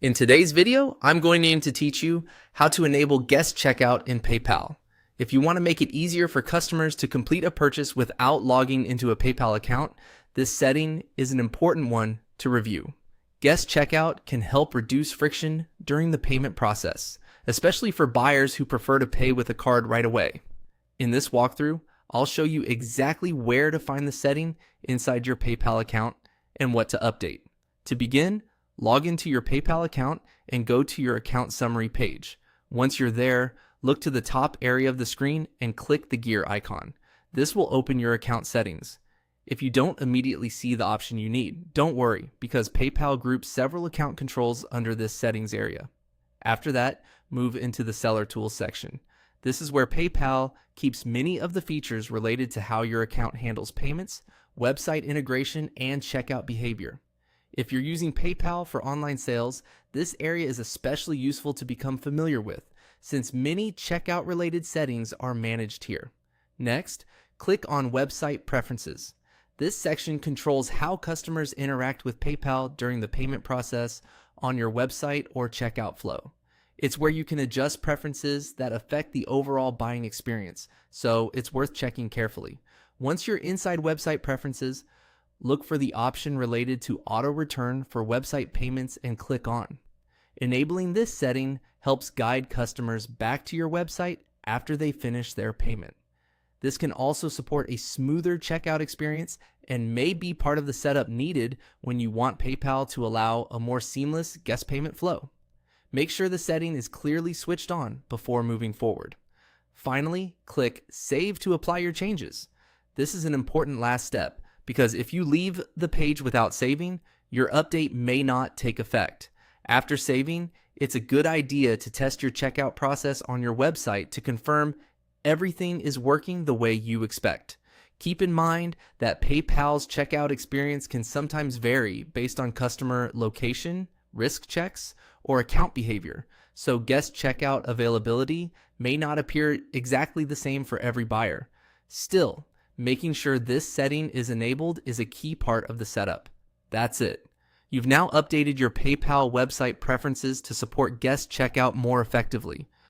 In today's video, I'm going to teach you how to enable guest checkout in PayPal. If you want to make it easier for customers to complete a purchase without logging into a PayPal account, this setting is an important one to review. Guest checkout can help reduce friction during the payment process, especially for buyers who prefer to pay with a card right away. In this walkthrough, I'll show you exactly where to find the setting inside your PayPal account and what to update. To begin, log into your PayPal account and go to your account summary page. Once you're there, look to the top area of the screen and click the gear icon. This will open your account settings. If you don't immediately see the option you need, don't worry, because PayPal groups several account controls under this settings area. After that, move into the Seller Tools section. This is where PayPal keeps many of the features related to how your account handles payments, website integration, and checkout behavior. If you're using PayPal for online sales, this area is especially useful to become familiar with, since many checkout-related settings are managed here. Next, click on Website Preferences. This section controls how customers interact with PayPal during the payment process on your website or checkout flow. It's where you can adjust preferences that affect the overall buying experience, so it's worth checking carefully. Once you're inside Website Preferences, look for the option related to auto return for website payments and click on. Enabling this setting helps guide customers back to your website after they finish their payment. This can also support a smoother checkout experience and may be part of the setup needed when you want PayPal to allow a more seamless guest payment flow. Make sure the setting is clearly switched on before moving forward. Finally, click Save to apply your changes. This is an important last step, because if you leave the page without saving, your update may not take effect. After saving, it's a good idea to test your checkout process on your website to confirm everything is working the way you expect. Keep in mind that PayPal's checkout experience can sometimes vary based on customer location, risk checks, or account behavior, so guest checkout availability may not appear exactly the same for every buyer. Still, making sure this setting is enabled is a key part of the setup. That's it. You've now updated your PayPal website preferences to support guest checkout more effectively.